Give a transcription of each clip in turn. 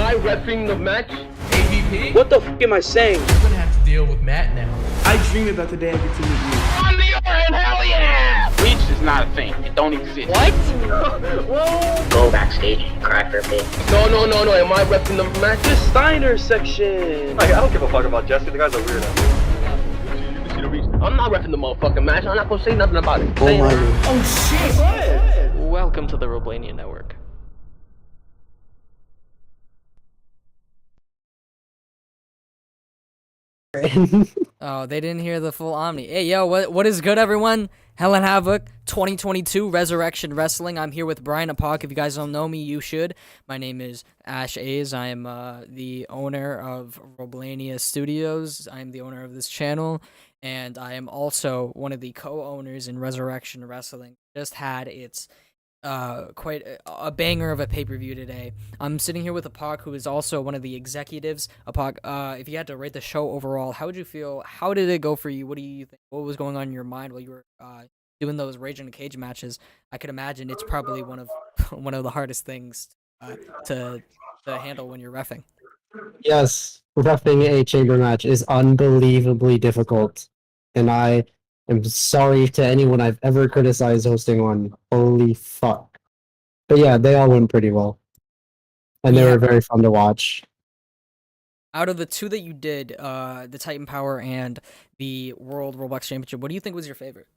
I reffing the match? AVP? What the f am I saying? You're gonna have to deal with Matt now. I dream about the day I get to meet you. On the other, hell yeah! Reach is not a thing. It don't exist. What? Whoa! Go backstage and cry for a bit. No, am I reffing the match? The Steiner section! Like, I don't give a fuck about Jesse, the guy's a weirdo. I'm not reffing the motherfucking match. I'm not gonna say nothing about it. Oh my god. Oh shit! Welcome to the Roblania Network. Oh, they didn't hear the full Omni. Hey, yo, what is good, everyone? Hell and Havoc 2022 Resurrection Wrestling. I'm here with Brian Apak. If you guys don't know me, you should. My name is Ash A's. I am the owner of Roblania Studios. I am the owner of this channel, and I am also one of the co-owners in Resurrection Wrestling. Just had its quite a banger of a pay-per-view today. I'm sitting here with Apak, who is also one of the executives. Apak, if you had to rate the show overall, how would you feel? How did it go for you? What do you think? What was going on in your mind while you were doing those Rage in a Cage matches? I could imagine it's probably one of the hardest things to handle when you're reffing. Yes, reffing a chamber match is unbelievably difficult, and I'm sorry to anyone I've ever criticized hosting one. Holy fuck. But yeah, they all went pretty well. And they were very fun to watch. Out of the two that you did, the Titan Power and the World Roblox Championship, what do you think was your favorite?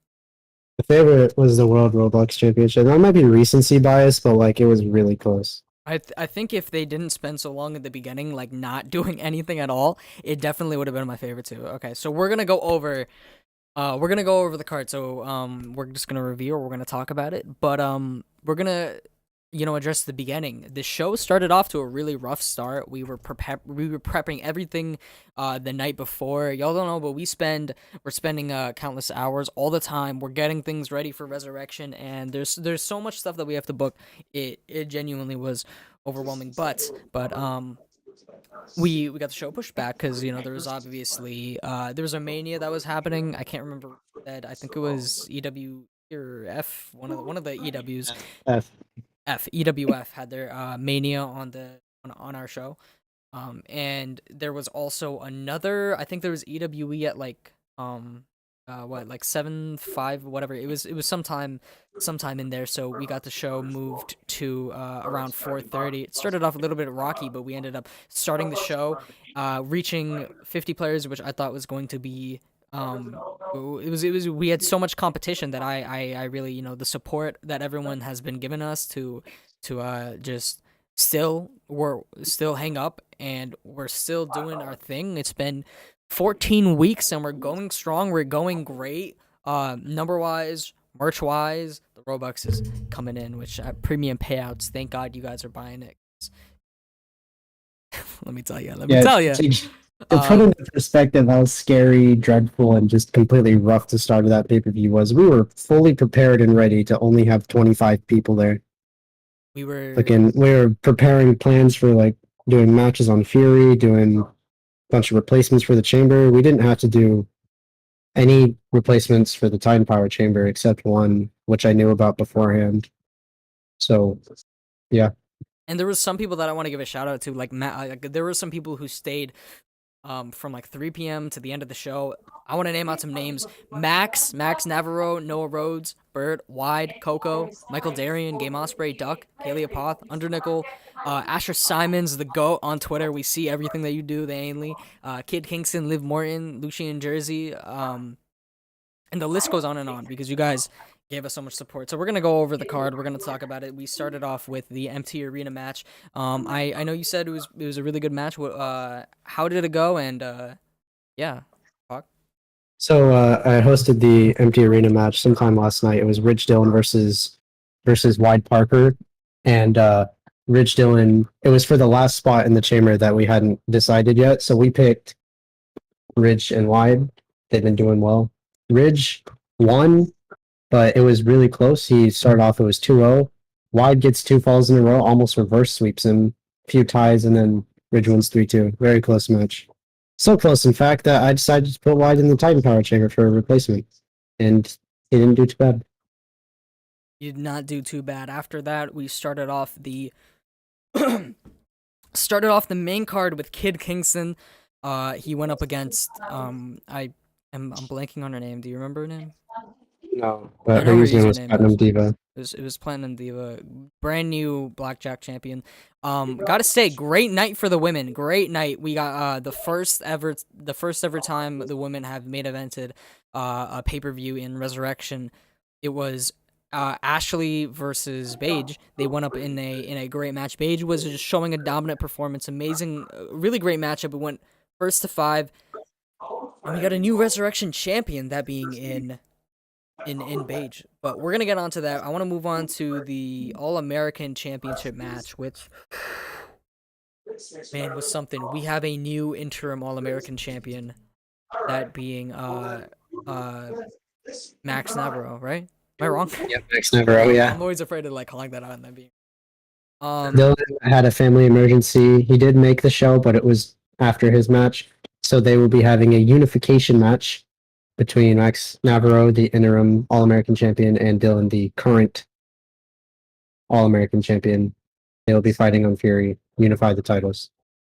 The favorite was the World Roblox Championship. That might be recency bias, but like it was really close. I think if they didn't spend so long at the beginning, like not doing anything at all, it definitely would have been my favorite too. Okay, so we're gonna go over the card. So we're just gonna review, or we're gonna talk about it, but we're gonna address the beginning. The show started off to a really rough start. We were prepping everything the night before. Y'all don't know, but we're spending countless hours all the time. We're getting things ready for Resurrection, and there's so much stuff that we have to book. It genuinely was overwhelming, but we got the show pushed back because there was obviously there was a mania that was happening. I can't remember that. I think it was EW or F, one of the EWs. EWF had their mania on our show, and there was also another. I think there was EWE at like 7-5, whatever. It was sometime in there. So we got the show moved to around 4:30. It started off a little bit rocky, but we ended up starting the show, reaching 50 players, which I thought was going to be. We had so much competition that I really, the support that everyone has been giving us to just we're still hang up, and we're still doing our thing. It's been 14 weeks and we're going strong. We're going great. Number wise, merch wise, the Robux is coming in, which premium payouts. Thank God you guys are buying it. Let me tell you. To put into perspective how scary, dreadful, and just completely rough the start of that pay-per-view was, we were fully prepared and ready to only have 25 people there. We were preparing plans for like doing matches on Fury, doing a bunch of replacements for the chamber. We didn't have to do any replacements for the Titan Power chamber except one, which I knew about beforehand. So, yeah. And there was some people that I want to give a shout out to, like Matt. There were some people who stayed from like 3 p.m. to the end of the show. I want to name out some names: Max Navarro, Noah Rhodes, Bert, Wide, Coco, Michael Darian, Game Osprey, Duck, Kaylee Apoth, Undernickel, Asher Simons, the GOAT on Twitter. We see everything that you do, the Ainley, Kid Kingston, Liv Morton, Lucian Jersey, and the list goes on because you guys gave us so much support. So we're going to go over the card. We're going to talk about it. We started off with the empty arena match. I know you said it was a really good match. How did it go? And yeah. Talk. So I hosted the empty arena match sometime last night. It was Ridge Dillon versus Wide Parker. And Ridge Dillon, it was for the last spot in the chamber that we hadn't decided yet. So we picked Ridge and Wide. They've been doing well. Ridge won, but it was really close. He started off, it was 2-0. Wide gets 2 falls in a row, almost reverse sweeps him. A few ties, and then Ridge wins 3-2. Very close match. So close, in fact, that I decided to put Wide in the Titan Power chamber for a replacement. And he didn't do too bad. You did not do too bad. After that, we started off the started off the main card with Kid Kingston. He went up against I'm blanking on her name. Do you remember her name? No, I but know her her username was username Platinum is. Diva. It was Platinum Diva, brand new Blackjack champion. Gotta say, great night for the women. Great night. We got the first ever time the women have main evented a pay-per-view in Resurrection. It was Ashley versus Paige. They went up in a great match. Paige was just showing a dominant performance, amazing, really great matchup. It went first to 5, and we got a new Resurrection champion, that being in Paige. But we're gonna get onto that. I want to move on to the All-American Championship match, which, man, was something. We have a new interim All-American champion, that being Max Navarro, right? Am I wrong? Yeah, Max Navarro. Yeah. I'm always afraid of like calling that out and then being. Dylan had a family emergency. He did make the show, but it was after his match, so they will be having a unification match between Max Navarro, the interim All-American champion, and Dylan, the current All-American champion. They will be fighting on Fury, unify the titles.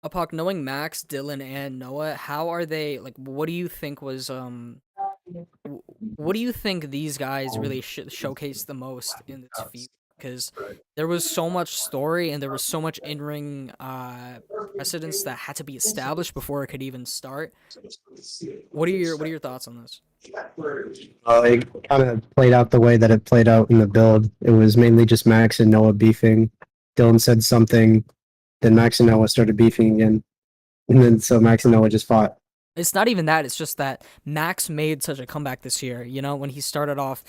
Apoc, knowing Max, Dylan, and Noah, how are they, like, what do you think was what do you think these guys really showcased the most in this feud? Because there was so much story and there was so much in-ring precedence that had to be established before it could even start. What are your thoughts on this? It kind of played out the way that it played out in the build. It was mainly just Max and Noah beefing. Dylan said something, then Max and Noah started beefing again, and then so Max and Noah just fought. It's not even that. It's just that Max made such a comeback this year. You know, when he started off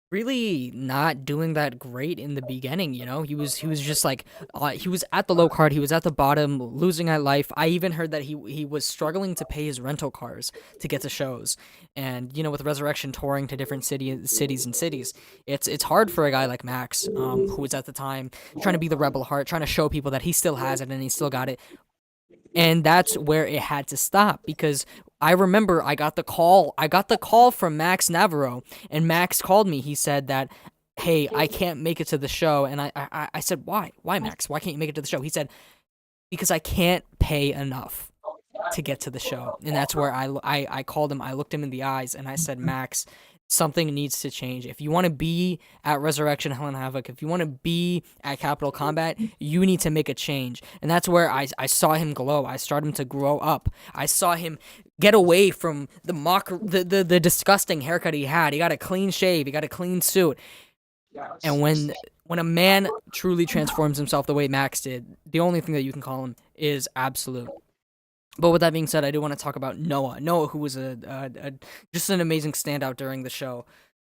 really not doing that great in the beginning, you know, he was just like he was at the low card, he was at the bottom, losing at life. I even heard that he was struggling to pay his rental cars to get to shows, and you know, with Resurrection touring to different cities, it's hard for a guy like Max, who was at the time trying to be the rebel heart, trying to show people that he still has it and he still got it. And that's where it had to stop, because I remember I got the call from Max Navarro, and Max called me. He said that, hey, I can't make it to the show. And I said, why? Why, Max? Why can't you make it to the show? He said, because I can't pay enough to get to the show. And that's where I called him. I looked him in the eyes and I said, Max, something needs to change. If you want to be at Resurrection, Hell and Havoc, if you want to be at Capital Combat, you need to make a change. And that's where I saw him glow. I started him to grow up. I saw him get away from the disgusting haircut he had. He got a clean shave. He got a clean suit. And when a man truly transforms himself the way Max did, the only thing that you can call him is absolute. But with that being said, I do want to talk about Noah. Noah, who was just an amazing standout during the show.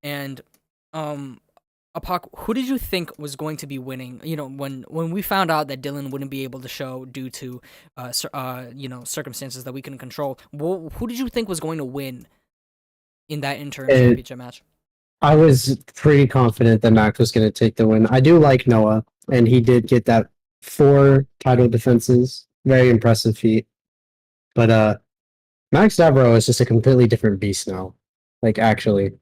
And Apoc, who did you think was going to be winning? You know, when we found out that Dylan wouldn't be able to show due to circumstances that we couldn't control, who did you think was going to win in that interim championship match? I was pretty confident that Max was going to take the win. I do like Noah, and he did get that 4 title defenses. Very impressive feat. But Max Navarro is just a completely different beast now. Like, actually,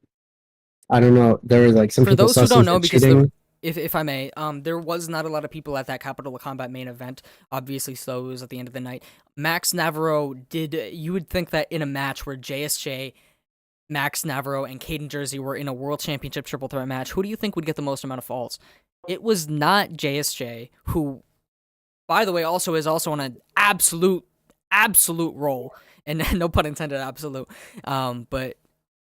I don't know. There were like some for people those who don't know, because cheating. if I may, there was not a lot of people at that Capital Combat main event. Obviously, so it was at the end of the night. Max Navarro you would think that in a match where JSJ, Max Navarro, and Caden Jersey were in a World Championship triple threat match, who do you think would get the most amount of falls? It was not JSJ, who, by the way, also is on an absolute roll, and no pun intended, absolute. But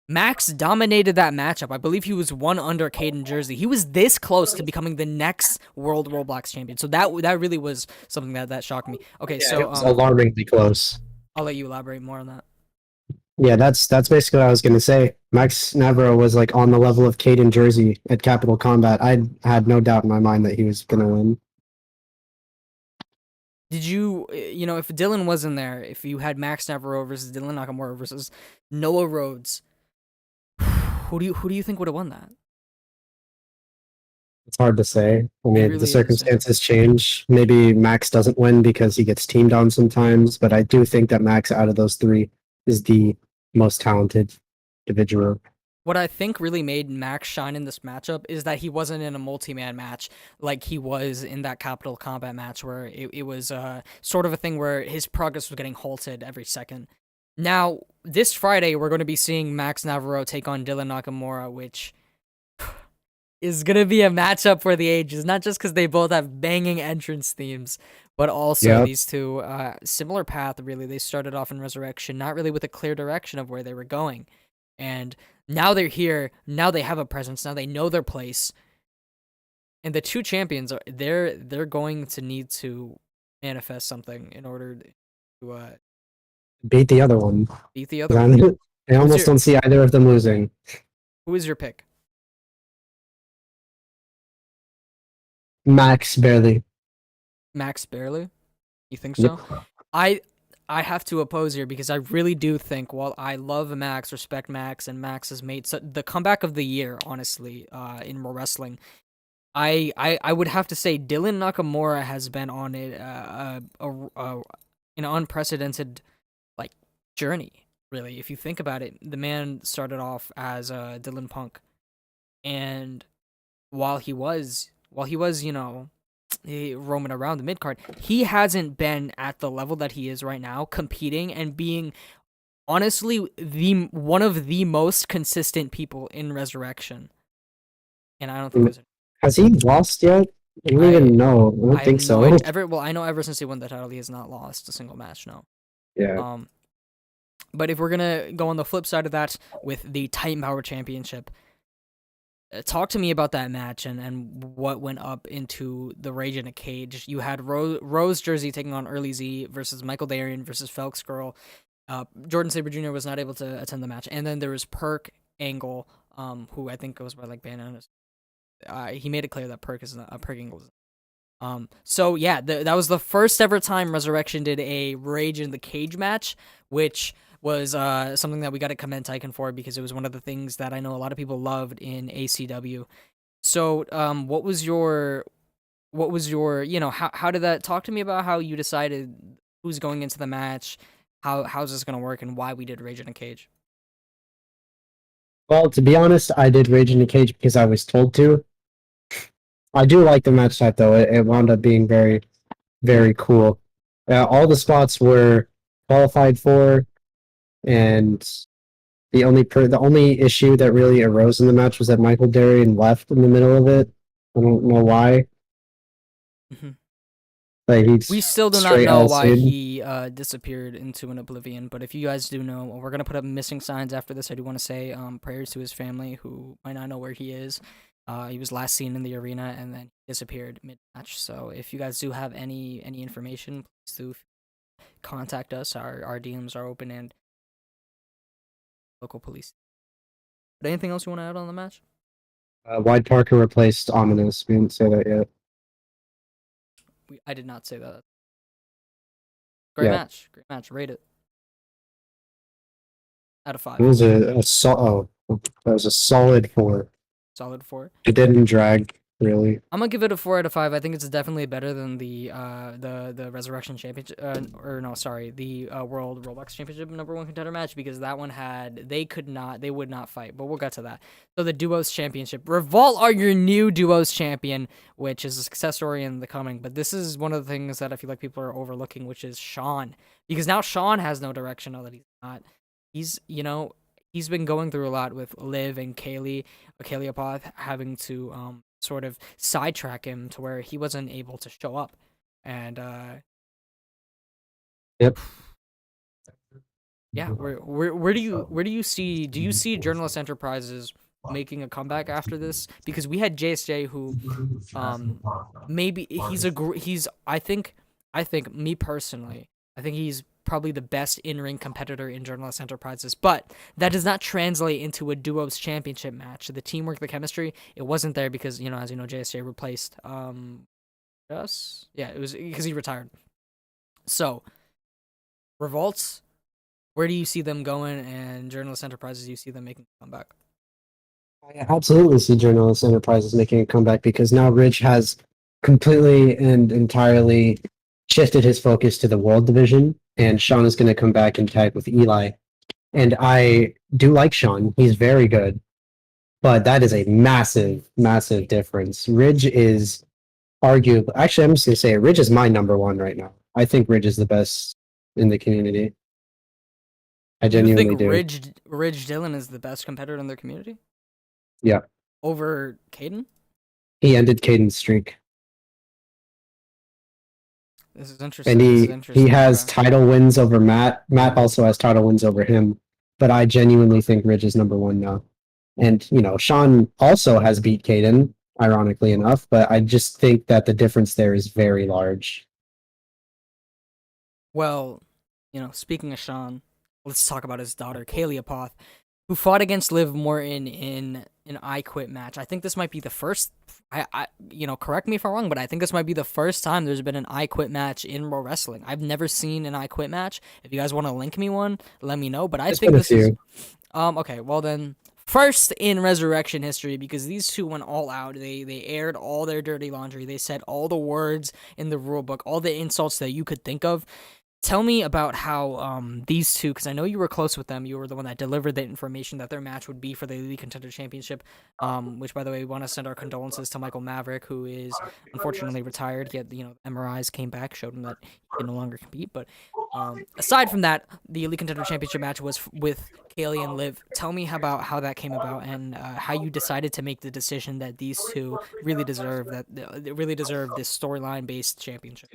Max dominated that matchup. I believe he was 1 under Caden Jersey. He was this close to becoming the next World Roblox champion. So that really was something that shocked me. Okay, Yeah, so it was alarmingly close. I'll let you elaborate more on that. Yeah, that's basically what I was going to say. Max Navarro was like on the level of Caden Jersey at Capital Combat. I had no doubt in my mind that he was going to win. Did you, if Dylan wasn't there, if you had Max Navarro versus Dylan Nakamura versus Noah Rhodes, who do you think would have won that? It's hard to say. I mean, really the circumstances change. Maybe Max doesn't win because he gets teamed on sometimes, but I do think that Max, out of those 3, is the most talented individual. what I think really made Max shine in this matchup is that he wasn't in a multi-man match like he was in that Capital Combat match where it was sort of a thing where his progress was getting halted every second. Now, this Friday, we're going to be seeing Max Navarro take on Dylan Nakamura, which is going to be a matchup for the ages, not just because they both have banging entrance themes, but also these two, similar path, really. They started off in Resurrection, not really with a clear direction of where they were going. And now they're here, now they have a presence, now they know their place. And the two champions, they're going to need to manifest something in order to beat the other one. beat the other one. I almost don't see either of them losing. Who is your pick? Max barely. Max barely? You think so? Yep. I have to oppose here because I really do think, while I love Max, respect Max, and Max has made the comeback of the year, honestly, in more wrestling, I would have to say Dylan Nakamura has been on an unprecedented journey, really. If you think about it, the man started off as Dylan Punk, and while he was roaming around the mid card, he hasn't been at the level that he is right now, competing and being honestly one of the most consistent people in Resurrection. And I don't think has he lost yet? I don't even know. I don't think so. I know ever since he won the title, he has not lost a single match. No. Yeah. But if we're gonna go on the flip side of that with the Titan Power Championship, talk to me about that match and what went up into the Rage in a Cage. You had Rose Jersey taking on Early Z versus Michael Darien versus Felix Girl. Jordan Saber Jr. was not able to attend the match, and then there was Perk Angle, who I think goes by Bananas. He made it clear that Perk Angle. So yeah, that was the first ever time Resurrection did a Rage in the Cage match, which was something that we got to commend Tycoon for because it was one of the things that I know a lot of people loved in ACW. So, what was your, how did that, talk to me about how you decided who's going into the match, how's this going to work, and why we did Rage in a Cage? Well, to be honest, I did Rage in a Cage because I was told to. I do like the match type, though. It wound up being very, very cool. All the spots were qualified for, and the only issue that really arose in the match was that Michael Darien left in the middle of it. I don't know why. Mm-hmm. Like we still do not know why he disappeared into an oblivion, but if you guys do know, we're going to put up missing signs after this. I do want to say prayers to his family who might not know where he is. He was last seen in the arena and then disappeared mid-match. So if you guys do have any information, please do contact us. Our DMs are open, and local police. But anything else you want to add on the match? Wide Parker replaced Ominous. We didn't say that yet. I did not say that. Great match. Great match. Rate it. Out of 5. It was that was a solid 4. Solid 4. It didn't drag, really. I'm gonna give it a 4 out of 5. I think it's definitely better than the Resurrection Championship, the World Roblox Championship #1 contender match, because that one they would not fight. But we'll get to that. So the Duos Championship, Revolt are your new Duos champion, which is a success story in the coming. But this is one of the things that I feel like people are overlooking, which is Sean, because now Sean has no direction. Now that he's not, he's been going through a lot with Liv and Kaylee Apoth having to sort of sidetrack him to where he wasn't able to show up. And yep. Yeah, where do you see Journalist Enterprises making a comeback after this? Because we had JSJ who maybe I think me personally, I think he's probably the best in-ring competitor in Journalist Enterprises, but that does not translate into a Duos Championship match. The teamwork, the chemistry, it wasn't there because, as you know, JSJ replaced us. Yeah, it was because he retired. So, Revolts, where do you see them going, and Journalist Enterprises, do you see them making a comeback? I absolutely see Journalist Enterprises making a comeback because now Rich has completely and entirely shifted his focus to the World Division, and Sean is going to come back and tag with Eli. And I do like Sean. He's very good. but that is a massive, massive difference. Ridge is arguably, actually, I'm just gonna say it. Ridge is my number one right now. I think Ridge is the best in the community. I You genuinely think do. Ridge Dillon is the best competitor in their community? Yeah. Over Caden? He ended Caden's streak, This is interesting. and This is he interesting. has Okay. title wins over Matt. Matt also has title wins over him, but I genuinely think Ridge is number one now. And Sean also has beat Caden, ironically enough, but I just think that the difference there is very large. Well, speaking of Sean, let's talk about his daughter, Kaylee Apoth, who fought against Liv Morton in an I Quit match. I think this might be the first. Correct me if I'm wrong, but I think this might be the first time there's been an I Quit match in pro wrestling. I've never seen an I Quit match. If you guys want to link me one, let me know. But I think this is. Okay, well then. First in Resurrection history, because these two went all out. They aired all their dirty laundry. They said all the words in the rule book, all the insults that you could think of. Tell me about how these two, because I know you were close with them. You were the one that delivered the information that their match would be for the Elite Contender Championship, which, by the way, we want to send our condolences to Michael Maverick, who is unfortunately retired. He had, MRIs came back, showed him that he can no longer compete. But aside from that, the Elite Contender Championship match was with Kaylee and Liv. Tell me about how that came about and how you decided to make the decision that these two really deserve this storyline-based championship.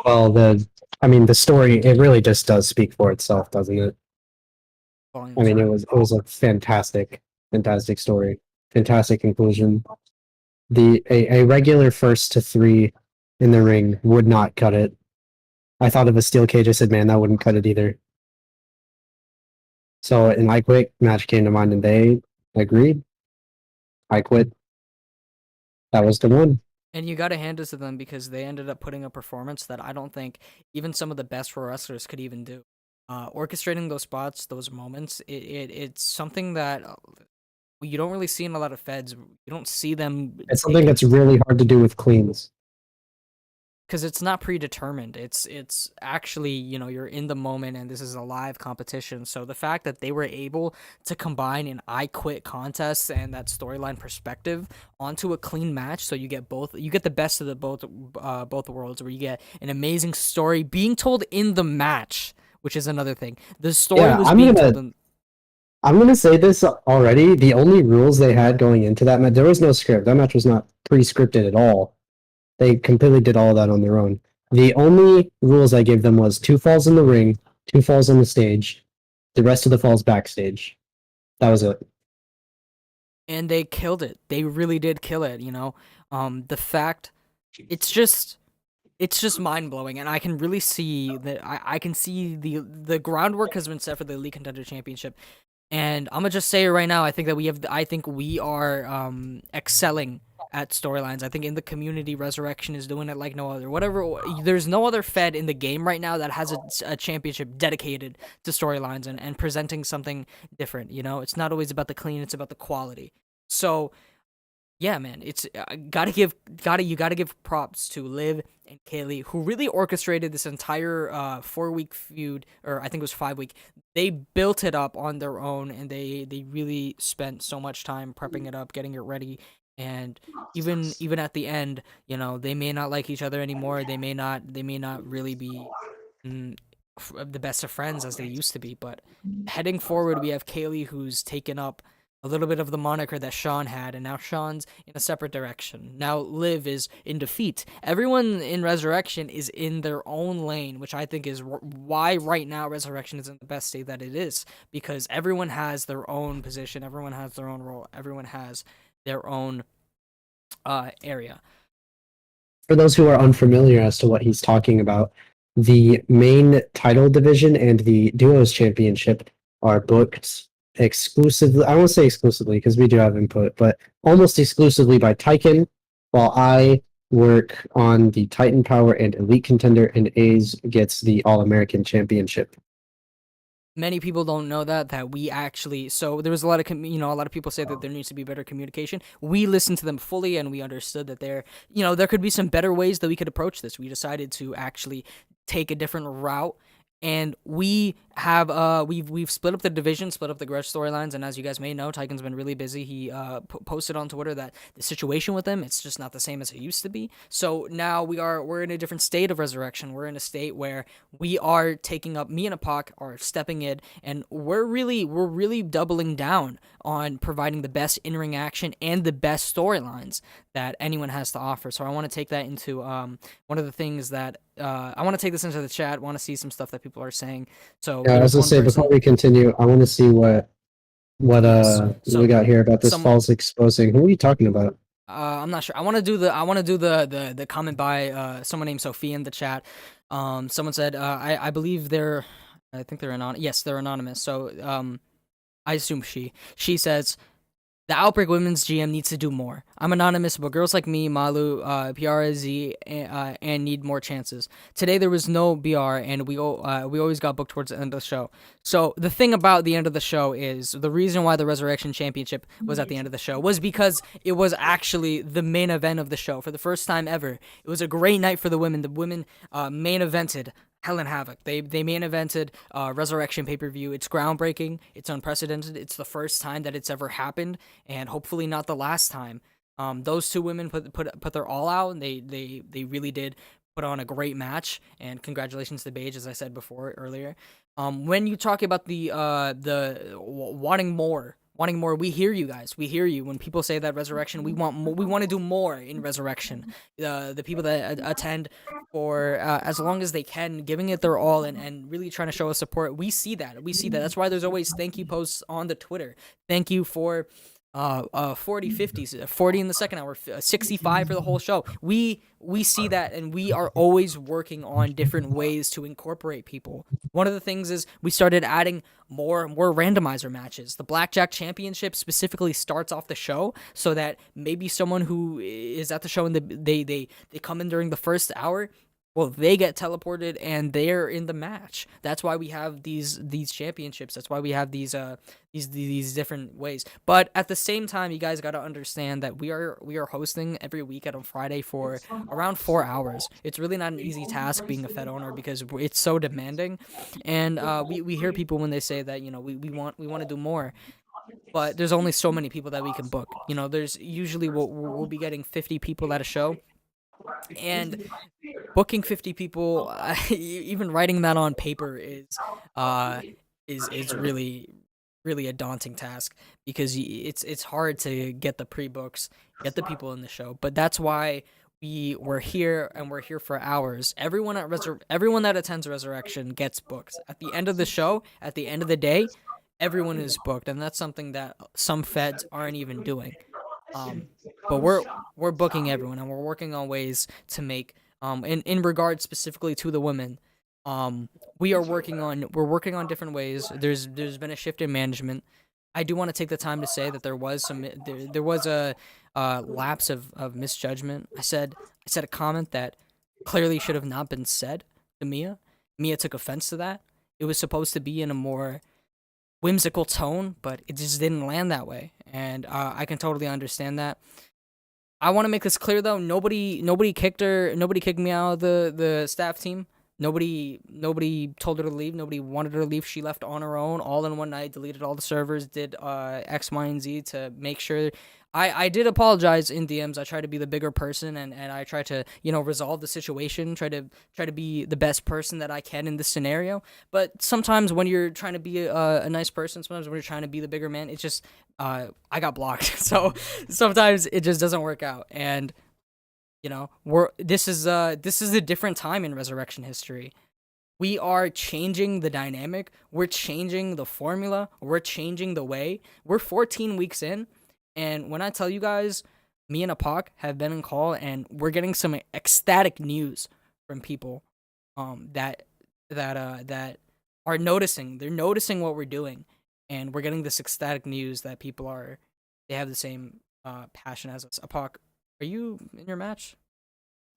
Well, the story, it really just does speak for itself, doesn't it? I mean, it was a fantastic story, fantastic conclusion. A regular first to 3 in the ring would not cut it. I thought of a steel cage. I said, man, that wouldn't cut it either. So an I Quit match came to mind, and they agreed. I Quit. That was the one. And you got to hand it to them because they ended up putting a performance that I don't think even some of the best pro wrestlers could even do. Orchestrating those spots, those moments, it's something that you don't really see in a lot of feds. You don't see them. It's something that's really hard to do with cleans. Because it's not predetermined. It's actually, you're in the moment and this is a live competition. So the fact that they were able to combine an I Quit contest and that storyline perspective onto a clean match, so you get the best of the both worlds, where you get an amazing story being told in the match, which is another thing. The story was being told in... I'm gonna say this already. The only rules they had going into that match, there was no script. That match was not pre-scripted at all. They completely did all of that on their own. The only rules I gave them was 2 falls in the ring, 2 falls on the stage, the rest of the falls backstage. That was it. And they killed it. They really did kill it, The fact, it's just mind-blowing, and I can really see that I can see the groundwork has been set for the Elite Contender Championship. And I'm gonna just say it right now, I think we are excelling at storylines. I think in the community, Resurrection is doing it like no other. There's no other Fed in the game right now that has a championship dedicated to storylines and presenting something different. It's not always about the clean; it's about the quality. So, yeah, man, it's you gotta give props to Liv and Kaylee, who really orchestrated this entire 4-week feud, or I think it was 5-week. They built it up on their own, and they really spent so much time prepping it up, getting it ready. And even at the end, they may not like each other anymore. They may not really be the best of friends as they used to be. But heading forward, we have Kaylee, who's taken up a little bit of the moniker that Sean had, and now Sean's in a separate direction. Now Liv is in defeat. Everyone in Resurrection is in their own lane, which I think is why right now Resurrection is in the best state that it is, because everyone has their own position, everyone has their own role, everyone has their own area. For those who are unfamiliar as to what he's talking about, the main title division and the duos championship are booked exclusively. I won't say exclusively because we do have input, but almost exclusively by Tyken, while I work on the Titan Power and Elite Contender, and A's gets the All-American Championship. Many people don't know that we actually, so there was a lot of a lot of people say that there needs to be better communication. We listened to them fully, and we understood that there could be some better ways that we could approach this. We decided to actually take a different route, and we have we've split up the division, split up the grudge storylines, and as you guys may know, Tyken's been really busy. He posted on Twitter that the situation with him, it's just not the same as it used to be. So now we're in a different state of Resurrection. We're in a state where we are taking up, me and Apak are stepping in, and we're really doubling down on providing the best in-ring action and the best storylines that anyone has to offer. So I want to take that into one of the things that I want to take this into the chat. Want to see some stuff that people are saying. So Yeah, I was gonna say before we continue, I want to see what we got here about this false exposing. Who are you talking about? I'm not sure. I want to do the comment by someone named Sophie in the chat. Someone said I believe I think they're anonymous. Yes, they're anonymous. So I assume she says, the Outbreak Women's GM needs to do more. I'm anonymous, but girls like me, Malu, PRZ, and need more chances. Today there was no BR, and we always got booked towards the end of the show. So the thing about the end of the show is, the reason why the Resurrection Championship was at the end of the show was because it was actually the main event of the show for the first time ever. It was a great night for the women. The women main evented Hell and Havoc. They main evented Resurrection pay-per-view. It's groundbreaking. It's unprecedented. It's the first time that it's ever happened, and hopefully not the last time. Those two women put their all out, and they really did put on a great match. And congratulations to Paige, as I said before earlier. When you talk about the wanting more, we hear you guys. We hear you when people say that Resurrection. We want more. We want to do more in Resurrection. The people that attend for as long as they can, giving it their all, and really trying to show us support. We see that. That's why there's always thank you posts on the Twitter. Thank you for 40, 50, 40 in the second hour, 65 for the whole show. We see that, and we are always working on different ways to incorporate people. One of the things is we started adding more randomizer matches. The Blackjack Championship specifically starts off the show so that maybe someone who is at the show and they come in during the first hour, well, they get teleported and they're in the match. That's why we have these championships. That's why we have these different ways. But at the same time, you guys got to understand that we are hosting every week on Friday for around 4 hours. It's really not an easy task being a Fed owner because it's so demanding. And we hear people when they say that, we want to do more. But there's only so many people that we can book. There's usually we'll be getting 50 people at a show. And booking 50 people, even writing that on paper is really a daunting task, because it's hard to get the pre-books, get the people in the show. But that's why we're here, and we're here for hours. Everyone that attends Resurrection gets booked at the end of the show. At the end of the day, everyone is booked, and that's something that some feds aren't even doing. But we're booking everyone, and we're working on ways to make in regard specifically to the women. We're working on different ways. There's been a shift in management. I do want to take the time to say that there was a lapse of misjudgment. I said a comment that clearly should have not been said to Mia. Mia took offense to that. It was supposed to be in a more whimsical tone, but it just didn't land that way, and I can totally understand that. I want to make this clear though. Nobody kicked her. Nobody kicked me out of the staff team. Nobody told her to leave. Nobody wanted her to leave. She left on her own, all in one night. Deleted all the servers. Did X, Y, and Z to make sure. I did apologize in DMs. I tried to be the bigger person, and I tried to resolve the situation. Try to be the best person that I can in this scenario. But sometimes when you're trying to be a nice person, sometimes when you're trying to be the bigger man, it's just I got blocked. So sometimes it just doesn't work out. And this is a different time in Resurrection history. We are changing the dynamic. We're changing the formula. We're changing the way. We're 14 weeks in. And when I tell you guys, me and Apak have been in call, and we're getting some ecstatic news from people that are noticing. They're noticing what we're doing, and we're getting this ecstatic news that they have the same passion as us. Apak, are you in your match?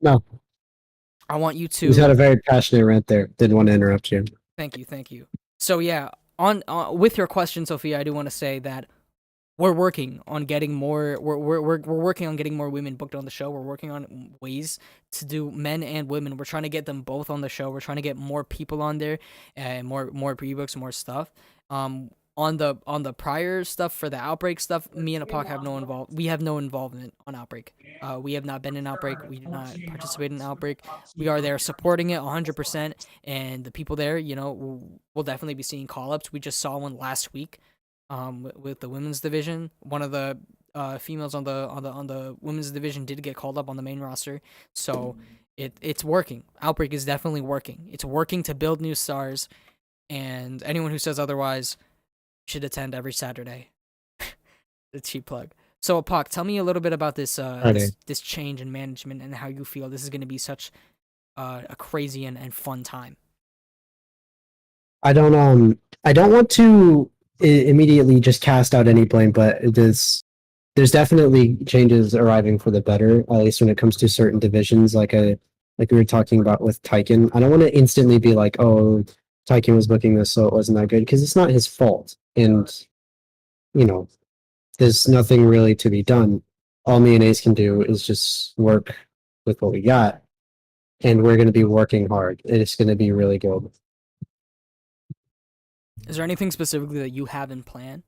No. I want you to. He's had a very passionate rant there. Didn't want to interrupt you. Thank you. So yeah, on with your question, Sophia, I do want to say that we're working on getting more. We're working on getting more women booked on the show. We're working on ways to do men and women. We're trying to get them both on the show. We're trying to get more people on there, and more pre-books, more stuff. On the prior stuff for the Outbreak stuff, me and Apak have we have no involvement on Outbreak. We have not been in Outbreak. We do not participate in Outbreak. We are there supporting it 100%, and the people there, will definitely be seeing call-ups. We just saw one last week, with the women's division. One of the females on the women's division did get called up on the main roster, so it's working. Outbreak is definitely working. It's working to build new stars, and anyone who says otherwise should attend every Saturday. The cheap plug. So, Apak, tell me a little bit about this this change in management and how you feel this is going to be such a crazy and fun time. I don't want to immediately just cast out any blame, but there's definitely changes arriving for the better, at least when it comes to certain divisions, like we were talking about with Tyken. I don't want to instantly be like, oh, Tyken was booking this, so it wasn't that good, because it's not his fault. And, there's nothing really to be done. All me and Ace can do is just work with what we got, and we're going to be working hard. It's going to be really good. Is there anything specifically that you have in plan?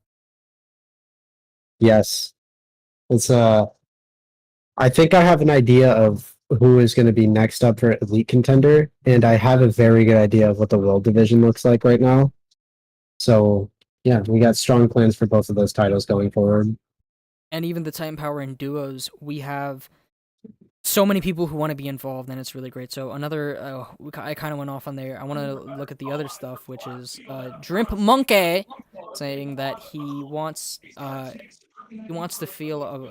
Yes. It's I think I have an idea of who is going to be next up for Elite Contender, and I have a very good idea of what the World Division looks like right now. So, yeah, we got strong plans for both of those titles going forward. And even the Titan Power and duos, we have so many people who want to be involved, and it's really great. So I kind of went off on there. I want to look at the other stuff, which is Drimp Monkey saying that he wants to feel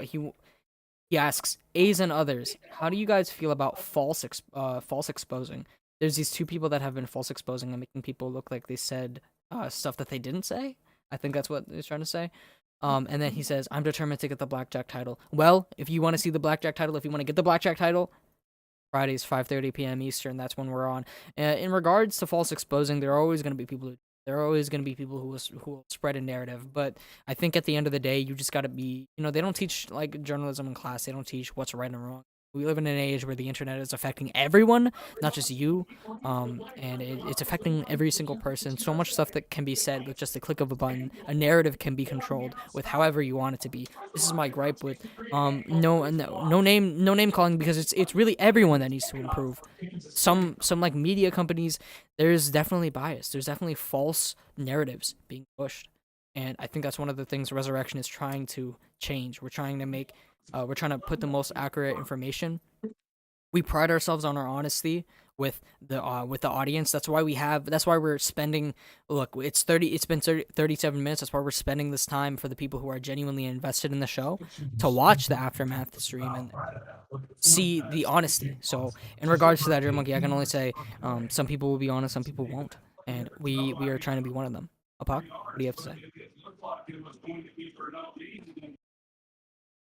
he asks, A's and others, how do you guys feel about false exposing? There's these two people that have been false exposing and making people look like they said stuff that they didn't say. I think that's what he's trying to say. And then he says, I'm determined to get the Blackjack title. Well, if you want to see the Blackjack title, if you want to get the Blackjack title, Fridays, 5:30 p.m. Eastern, that's when we're on. In regards to false exposing, there are always going to be people who will spread a narrative, but I think at the end of the day, you just got to be, they don't teach like journalism in class. They don't teach what's right and wrong. We live in an age where the internet is affecting everyone, not just you, and it's affecting every single person. So much stuff that can be said with just a click of a button. A narrative can be controlled with however you want it to be. This is my gripe with no name calling, because it's really everyone that needs to improve. Some like media companies, there's definitely bias. There's definitely false narratives being pushed, and I think that's one of the things Resurrection is trying to change. We're trying to put the most accurate information. We pride ourselves on our honesty with the audience. That's why we're spending. Look, it's been 37 minutes. That's why we're spending this time for the people who are genuinely invested in the show to watch the Aftermath stream and see the honesty. So in regards to that, Dream Monkey, I can only say some people will be honest, some people won't, and we are trying to be one of them. Apak, what do you have to say?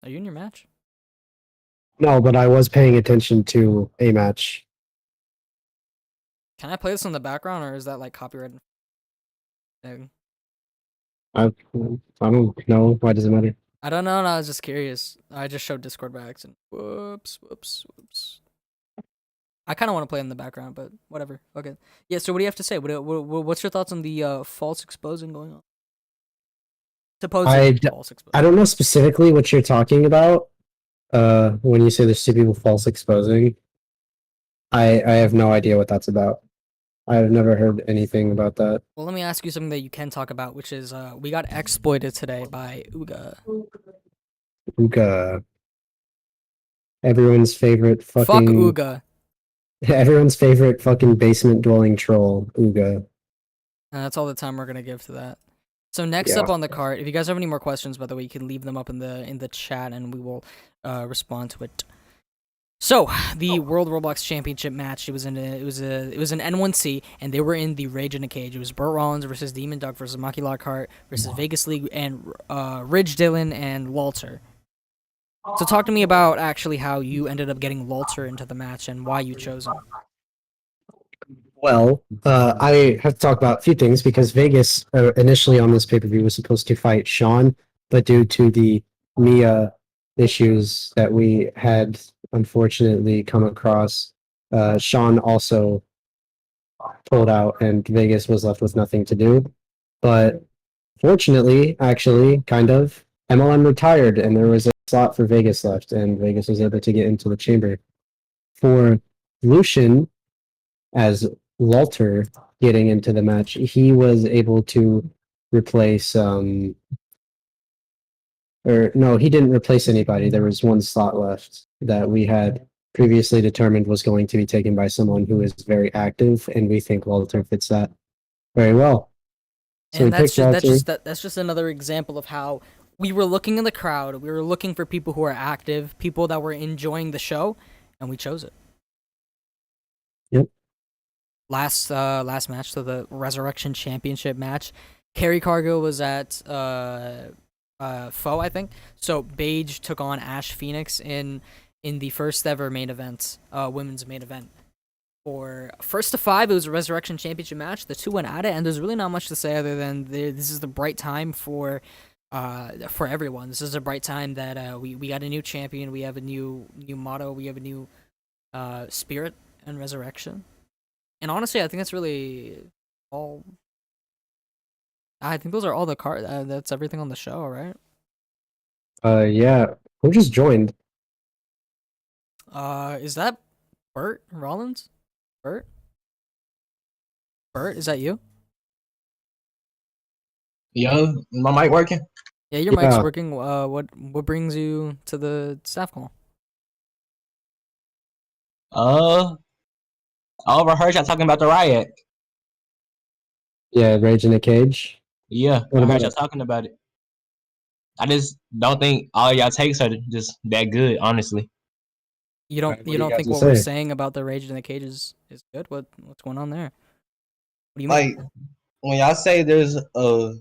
Are you in your match? No, but I was paying attention to a match. Can I play this in the background, or is that like copyrighted? I don't know. Why does it matter? I don't know. No, I was just curious. I just showed Discord by accident. Whoops. I kind of want to play in the background, but whatever. Okay. Yeah. So what do you have to say? What's your thoughts on the false exposing going on? Supposedly false exposing. I don't know specifically what you're talking about. When you say there's two people false exposing, I have no idea what that's about. I've never heard anything about that. Well, let me ask you something that you can talk about, which is we got exploited today by Uga. Uga. Everyone's favorite fucking... Fuck Uga. Everyone's favorite fucking basement dwelling troll, Uga. And that's all the time we're gonna give to that. So next up on the card, if you guys have any more questions, by the way, you can leave them up in the chat, and we will respond to it. So the World Roblox Championship match, it was an N1C, and they were in the Rage in a Cage. It was Burt Rollins versus Demon Duck versus Maki Lockhart versus Vegas League and Ridge Dillon and Walter. So talk to me about actually how you ended up getting Walter into the match and why you chose him. Well, I have to talk about a few things, because Vegas initially on this pay-per-view was supposed to fight Sean, but due to the Mia issues that we had unfortunately come across, Sean also pulled out, and Vegas was left with nothing to do. But fortunately, actually, kind of, MLM retired, and there was a slot for Vegas left, and Vegas was able to get into the chamber. For Lucian, as Walter getting into the match, he was able to replace or no, he didn't replace anybody. There was one slot left that we had previously determined was going to be taken by someone who is very active, and we think Walter fits that very well. So And we picked Walter. that's just another example of how we were looking in the crowd. We were looking for people who are active, people that were enjoying the show, and we chose it. Yep. Last match, so the Resurrection Championship match. Kerry Cargill was at Foe, I think. So Paige took on Ash Phoenix in the first ever main event, women's main event. For first to 5, it was a Resurrection Championship match. The two went at it, and there's really not much to say other than this is the bright time for everyone. This is a bright time that we got a new champion, we have a new motto, we have a new spirit and resurrection. And honestly, I think that's really all. I think those are all the cards. That's everything on the show, right? Yeah. Who just joined? Is that Bert Rollins? Bert, is that you? Yo, my mic working? Yeah, your mic's Yeah. working. What brings you to the staff call? I overheard y'all talking about the riot. Yeah, Rage in a Cage. Yeah, What I about heard y'all it? talking about it. I just don't think all y'all takes are just that good, honestly. You don't What do you got think to what we're say? saying about the Rage in the Cage is good? What's going on there? What do you mean? Like, when y'all say there's a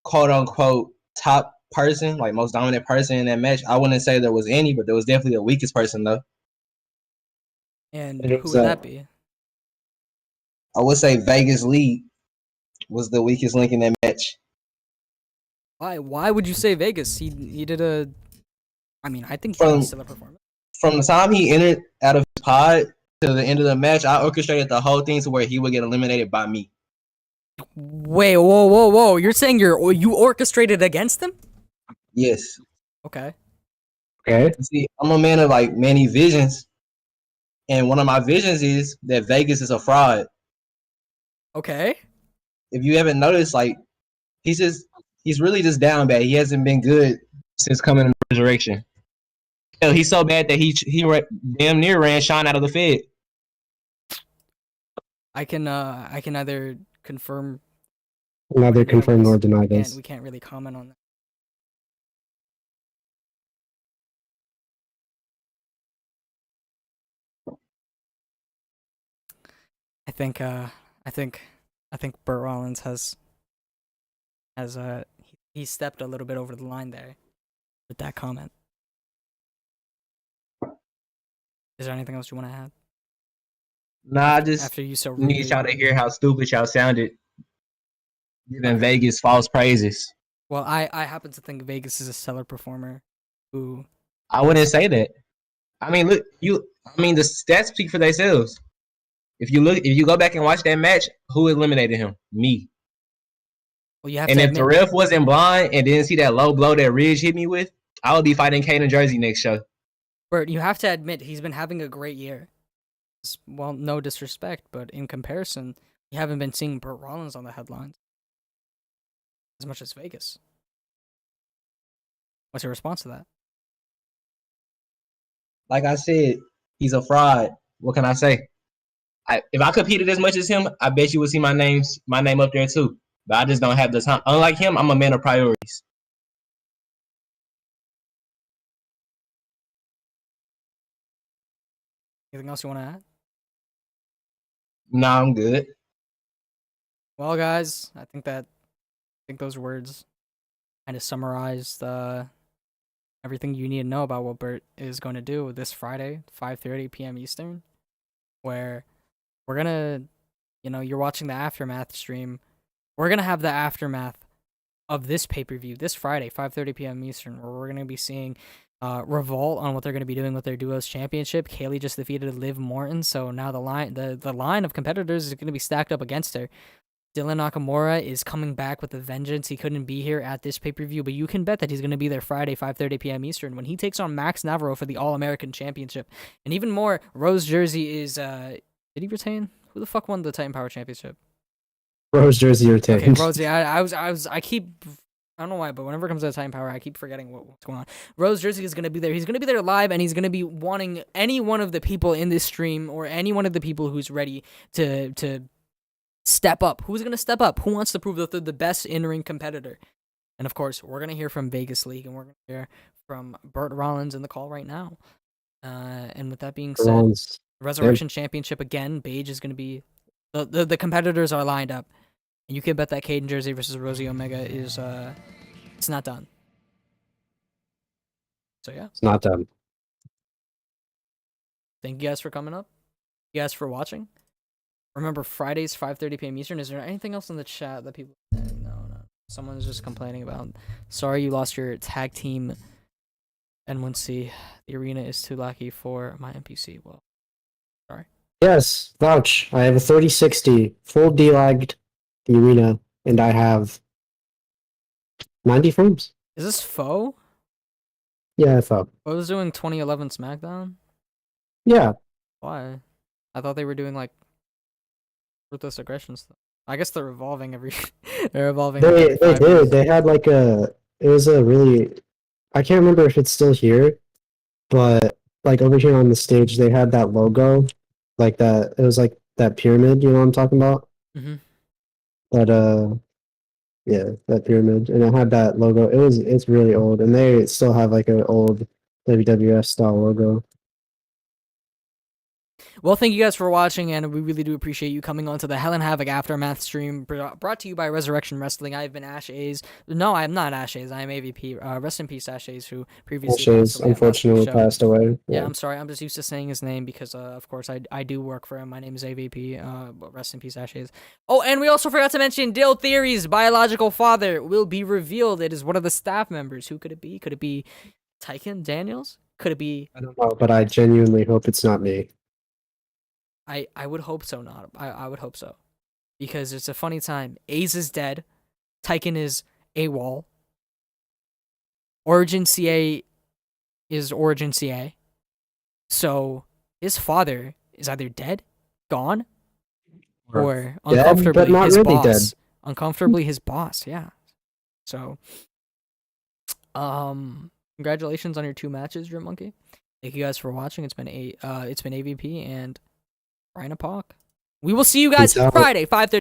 quote unquote top person, like most dominant person in that match, I wouldn't say there was any, but there was definitely the weakest person though. And And who who's would that? that be? I would say Vegas Lee was the weakest link in that match. Why would you say Vegas? He did a. I mean, I think he From did still a performance. from the time he entered out of his pod to the end of the match, I orchestrated the whole thing to where he would get eliminated by me. Wait, whoa! You're saying you orchestrated against him? Yes. Okay. Okay. See, I'm a man of like many visions, and one of my visions is that Vegas is a fraud. Okay. If you haven't noticed, like he's really just down bad. He hasn't been good since coming in Resurrection. Hell, he's so bad that he damn near ran Sean out of the Fed. I can neither confirm. Neither confirm nor deny We this. can't really comment on that. I think Burt Rollins has he stepped a little bit over the line there with that comment. Is there anything else you want to add? Nah, I just After you so need rudely- y'all to hear how stupid y'all sounded, giving Vegas false praises. Well, I happen to think Vegas is a stellar performer who I wouldn't say that. I mean, look, the stats speak for themselves. If you go back and watch that match, who eliminated him? Me. well you have And to if the admit, ref wasn't blind and didn't see that low blow that Ridge hit me with, I would be fighting Kane in Jersey next show. Bert, you have to admit he's been having a great year. Well, no disrespect, but in comparison, you haven't been seeing Burt Rollins on the headlines as much as Vegas. What's your response to that? Like I said, he's a fraud. What can I say? If I competed as much as him, I bet you would see my name up there too. But I just don't have the time. Unlike him, I'm a man of priorities. Anything else you want to add? Nah, I'm good. Well, guys, I think those words kind of summarized everything you need to know about what Bert is going to do this Friday, 5:30 p.m. Eastern, where we're gonna, you're watching the Aftermath stream. We're gonna have the Aftermath of this pay-per-view this Friday, 5:30 p.m. Eastern, where we're going to be seeing Revolt on what they're going to be doing with their Duos Championship. Kaylee just defeated Liv Morton, so now the line of competitors is going to be stacked up against her. Dylan Nakamura is coming back with a vengeance. He couldn't be here at this pay-per-view, but you can bet that he's going to be there Friday, 5:30 p.m. Eastern, when he takes on Max Navarro for the All-American Championship. And even more, Rose Jersey is... did he retain? Who the fuck won the Titan Power Championship? Rose Jersey retained. Okay, Rose, yeah, I keep... I don't know why, but whenever it comes to Titan Power, I keep forgetting what's going on. Rose Jersey is going to be there. He's going to be there live, and he's going to be wanting any one of the people in this stream or any one of the people who's ready to step up. Who's going to step up? Who wants to prove that they're the best in-ring competitor? And, of course, we're going to hear from Vegas League, and we're going to hear from Burt Rollins in the call right now. And with that being said, Rollins. Resurrection Championship again, Beige is going to be... The competitors are lined up. And you can bet that Caden Jersey versus Rosie Omega is... it's not done. So, yeah. It's not done. Thank you guys for coming up. You guys for watching. Remember, Fridays, 5:30 p.m. Eastern. Is there anything else in the chat that people... No. Someone's just complaining about... Sorry you lost your tag team N1C. The arena is too lucky for my NPC. Well, sorry. Yes, vouch. I have a 3060 full delagged the arena, and I have 90 frames. Is this Foe? Yeah, I thought. Foe was doing 2011 SmackDown? Yeah. Why? I thought they were doing, like, Ruthless Aggression stuff. I guess they're evolving every... they're evolving They every 5 did. years. They had, like, it was a really... I can't remember if it's still here, but, like, over here on the stage, they had that logo, like that... It was, like, that pyramid, you know what I'm talking about? Mm-hmm. That, yeah, that pyramid, and it had that logo. It's really old, and they still have like an old WWF style logo. Well, thank you guys for watching, and we really do appreciate you coming on to the Hell and Havoc Aftermath stream brought to you by Resurrection Wrestling. I've been Ash A's. No, I'm not Ash A's. I am AVP. Rest in peace, Ash A's, who previously Ash A's unfortunately passed away. Yeah, I'm sorry. I'm just used to saying his name because, of course, I do work for him. My name is AVP. But rest in peace, Ash A's. Oh, and we also forgot to mention Dale Theory's biological father will be revealed. It is one of the staff members. Who could it be? Could it be Tyken Daniels? Could it be... I don't know, but I genuinely hope it's not me. I would hope so, not. I would hope so. Because it's a funny time. A's is dead. Tyken is AWOL. Origin CA is Origin CA. So his father is either dead, gone, or dead, uncomfortably but not his really boss. dead. Uncomfortably his boss, yeah. So congratulations on your 2 matches, Drip Monkey. Thank you guys for watching. It's been AVP and Brian Apoc. We will see you guys Peace out. Friday, 5:30.